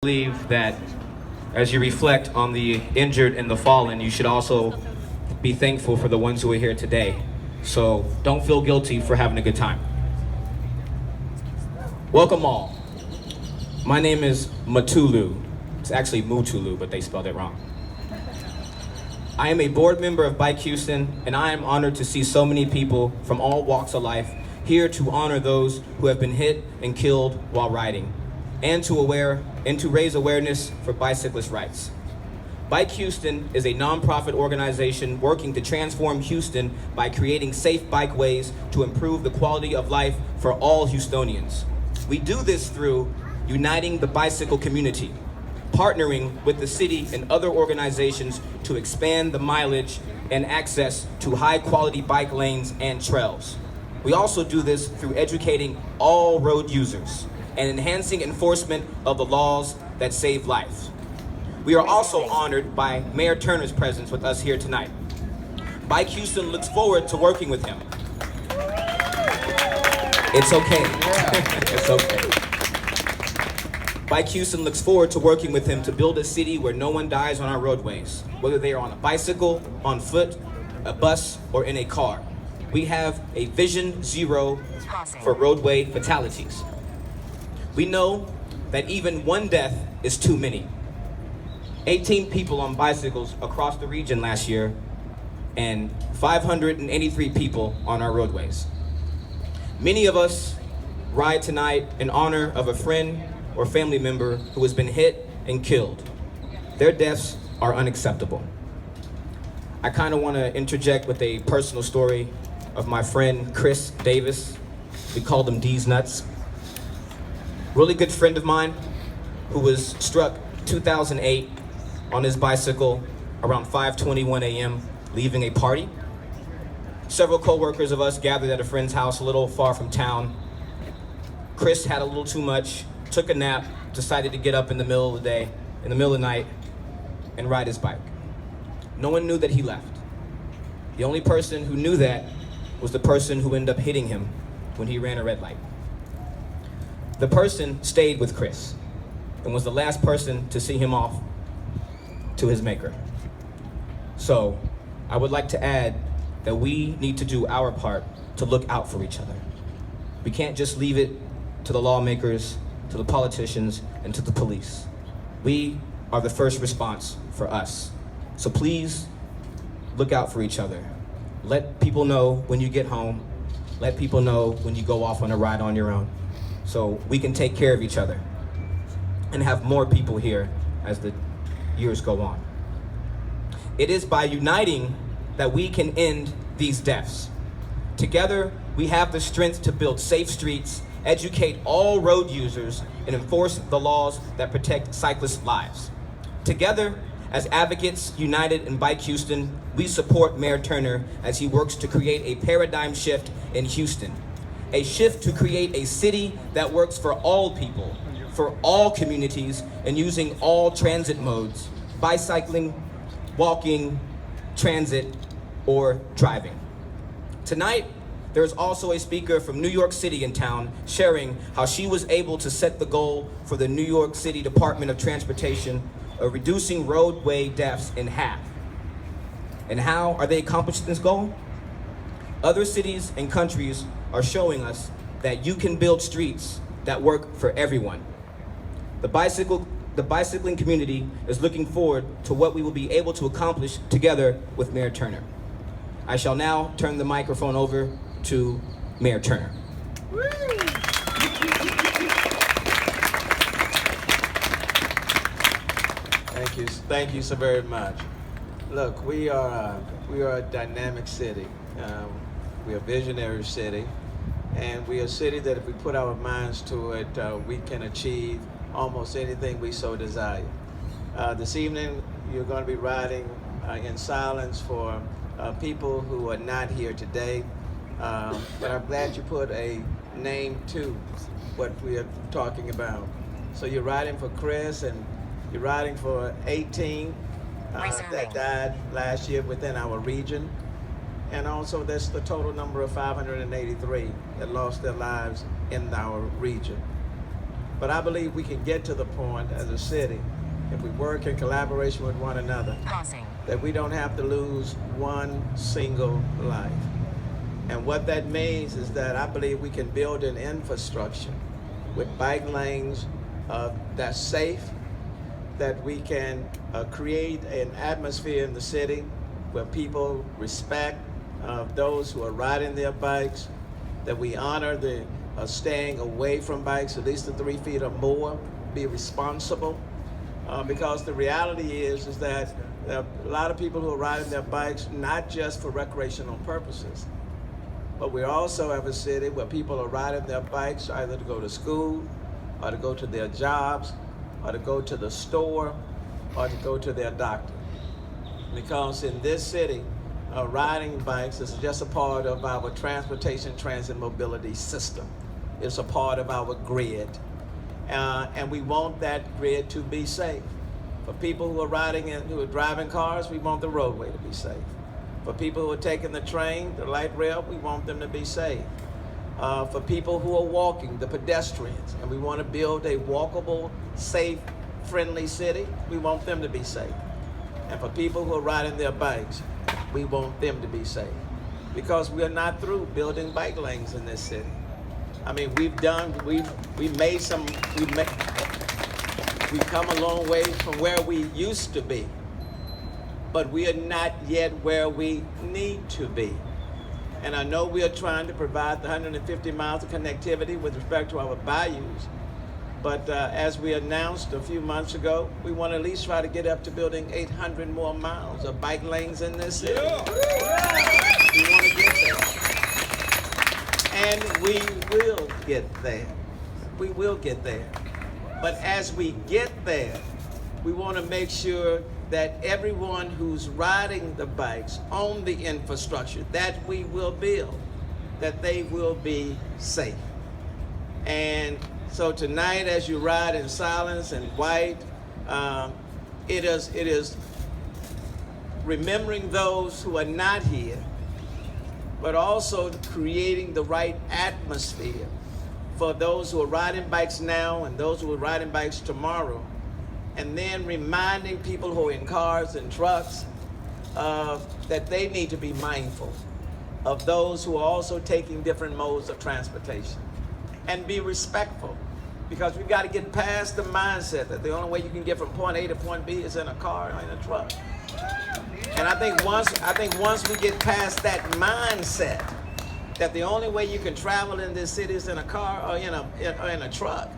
Believe that as you reflect on the injured and the fallen, you should also be thankful for the ones who are here today. So don't feel guilty for having a good time. Welcome all. My name is Matulu. It's actually Mutulu, but they spelled it wrong. I am a board member of Bike Houston, and I am honored to see so many people from all walks of life here to honor those who have been hit and killed while riding, and to raise awareness for bicyclist rights. Bike Houston is a nonprofit organization working to transform Houston by creating safe bikeways to improve the quality of life for all Houstonians. We do this through uniting the bicycle community, partnering with the city and other organizations to expand the mileage and access to high-quality bike lanes and trails. We also do this through educating all road users and enhancing enforcement of the laws that save lives. We are also honored by Mayor Turner's presence with us here tonight. Bike Houston looks forward to working with him. It's okay. It's okay. Bike Houston looks forward to working with him to build a city where no one dies on our roadways, whether they are on a bicycle, on foot, a bus, or in a car. We have a Vision Zero for roadway fatalities. We know that even one death is too many. 18 people on bicycles across the region last year, and 583 people on our roadways. Many of us ride tonight in honor of a friend or family member who has been hit and killed. Their deaths are unacceptable. I kind of want to interject with a personal story of my friend Chris Davis. We called him D's Nuts. Really good friend of mine who was struck 2008 on his bicycle around 5:21 a.m. leaving a party. Several co-workers of us gathered at a friend's house a little far from town. Chris had a little too much, took a nap, decided to get up in the middle of the night, and ride his bike. No one knew that he left. The only person who knew that was the person who ended up hitting him when he ran a red light. The person stayed with Chris and was the last person to see him off to his maker. So I would like to add that we need to do our part to look out for each other. We can't just leave it to the lawmakers, to the politicians, and to the police. We are the first response for us. So please look out for each other. Let people know when you get home. Let people know when you go off on a ride on your own, so we can take care of each other and have more people here as the years go on. It is by uniting that we can end these deaths. Together, we have the strength to build safe streets, educate all road users, and enforce the laws that protect cyclists' lives. Together, as advocates united in Bike Houston, we support Mayor Turner as he works to create a paradigm shift in Houston. A shift to create a city that works for all people, for all communities, and using all transit modes: bicycling, walking, transit, or driving. Tonight, there's also a speaker from New York City in town sharing how she was able to set the goal for the New York City Department of Transportation of reducing roadway deaths in half. And how are they accomplishing this goal? Other cities and countries are showing us that you can build streets that work for everyone. The bicycling community is looking forward to what we will be able to accomplish together with Mayor Turner. I shall now turn the microphone over to Mayor Turner. Thank you so very much. Look, we are a dynamic city. We are a visionary city, and we are a city that if we put our minds to it, we can achieve almost anything we so desire. This evening, you're going to be riding in silence for people who are not here today, but I'm glad you put a name to what we are talking about. So you're riding for Chris, and you're riding for 18 that died last year within our region. And also that's the total number of 583 that lost their lives in our region. But I believe we can get to the point as a city, if we work in collaboration with one another, that we don't have to lose one single life. And what that means is that I believe we can build an infrastructure with bike lanes that's safe, that we can create an atmosphere in the city where people respect those who are riding their bikes, that we honor the staying away from bikes at least 3 feet or more, be responsible. Because the reality is that there are a lot of people who are riding their bikes not just for recreational purposes, but we also have a city where people are riding their bikes either to go to school or to go to their jobs or to go to the store or to go to their doctor. Because in this city, riding bikes is just a part of our transportation, transit, mobility system. It's a part of our grid. And we want that grid to be safe. For people who are riding and who are driving cars, we want the roadway to be safe. For people who are taking the train, the light rail, we want them to be safe. For people who are walking, the pedestrians, and we want to build a walkable, safe, friendly city, we want them to be safe. And for people who are riding their bikes, we want them to be safe. Because we are not through building bike lanes in this city. I mean, we've come a long way from where we used to be, but we are not yet where we need to be. And I know we are trying to provide the 150 miles of connectivity with respect to our bayous, but as we announced a few months ago, we want to at least try to get up to building 800 more miles of bike lanes in this city. Yeah. We want to get there. And we will get there. We will get there. But as we get there, we want to make sure that everyone who's riding the bikes on the infrastructure that we will build, that they will be safe. And so tonight, as you ride in silence and white, it is remembering those who are not here, but also creating the right atmosphere for those who are riding bikes now and those who are riding bikes tomorrow. And then reminding people who are in cars and trucks that they need to be mindful of those who are also taking different modes of transportation. And be respectful, because we've got to get past the mindset that the only way you can get from point A to point B is in a car or in a truck. And I think once we get past that mindset that the only way you can travel in this city is in a car or in a truck,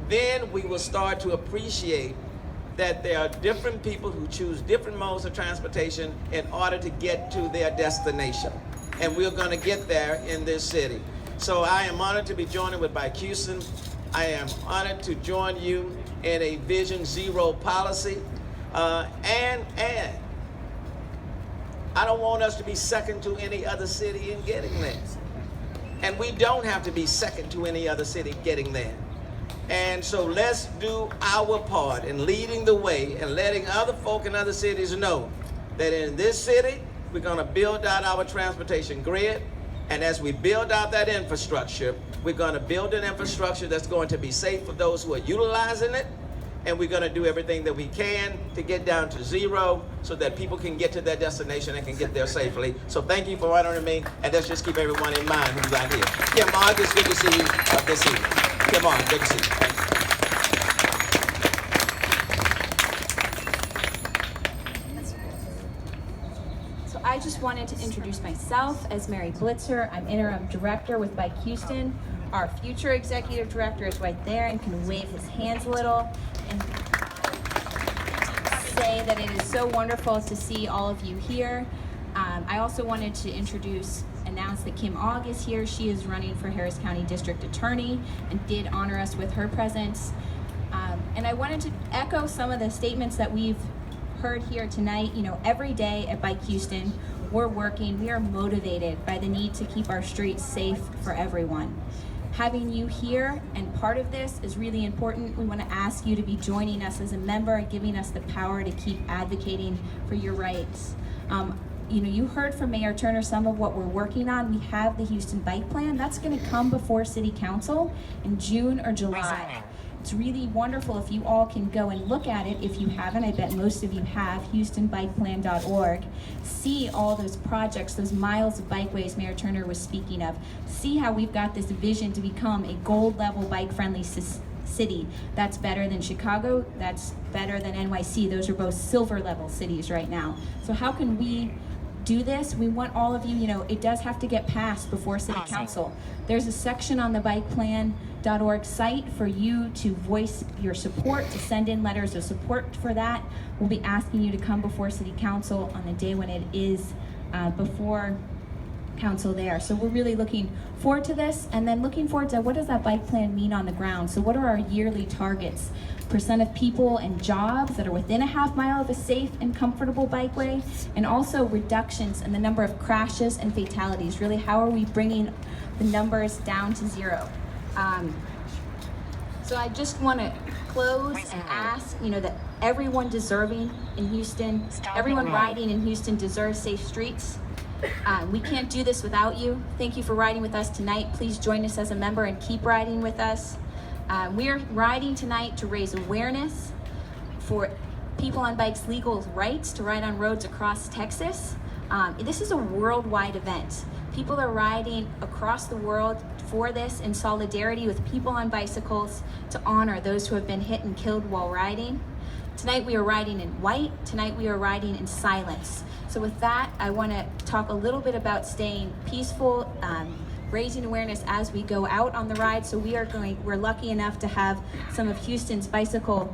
then we will start to appreciate that there are different people who choose different modes of transportation in order to get to their destination. And we're going to get there in this city. So I am honored to be joining with Bike Houston. I am honored to join you in a Vision Zero policy. And I don't want us to be second to any other city in getting there. And we don't have to be second to any other city getting there. And so let's do our part in leading the way and letting other folk in other cities know that in this city, we're going to build out our transportation grid. And as we build out that infrastructure, we're going to build an infrastructure that's going to be safe for those who are utilizing it. And we're going to do everything that we can to get down to zero so that people can get to their destination and can get there safely. So thank you for honoring me. And let's just keep everyone in mind who's out here. Kim Mark, it's good to see you this evening. Kim Mark, good to see you. Thank you. I just wanted to introduce myself as Mary Blitzer. I'm interim director with Bike Houston. Our future executive director is right there and can wave his hands a little and say that it is so wonderful to see all of you here. I also wanted to announce that Kim Ogg is here. She is running for Harris County District Attorney and did honor us with her presence. And I wanted to echo some of the statements that we've heard here tonight. You know, every day at Bike Houston, we are motivated by the need to keep our streets safe for everyone. Having you here and part of this is really important. We want to ask you to be joining us as a member and giving us the power to keep advocating for your rights. You heard from Mayor Turner some of what we're working on. We have the Houston Bike Plan. That's going to come before City Council in June or July. it's really wonderful if you all can go and look at it. If you haven't, I bet most of you have, HoustonBikePlan.org. See all those projects, those miles of bikeways Mayor Turner was speaking of. See how we've got this vision to become a gold level bike friendly city. That's better than Chicago, that's better than NYC. Those are both silver level cities right now. So how can we do this? We want all of you, it does have to get passed before City Council. There's a section on the bikeplan.org site for you to voice your support, to send in letters of support for that. We'll be asking you to come before City Council on the day when it is before Council there. So we're really looking forward to this, and then looking forward to what does that bike plan mean on the ground. So what are our yearly targets? Percent of people and jobs that are within a half mile of a safe and comfortable bikeway, and also reductions in the number of crashes and fatalities. Really, how are we bringing the numbers down to zero? So I just want to close and ask, that everyone deserving in Houston, everyone riding in Houston deserves safe streets. We can't do this without you. Thank you for riding with us tonight. Please join us as a member and keep riding with us. We are riding tonight to raise awareness for people on bikes' legal rights to ride on roads across Texas. This is a worldwide event. People are riding across the world for this in solidarity with people on bicycles to honor those who have been hit and killed while riding. Tonight we are riding in white. Tonight we are riding in silence. So with that, I want to talk a little bit about staying peaceful, raising awareness as we go out on the ride. So we're lucky enough to have some of Houston's bicycle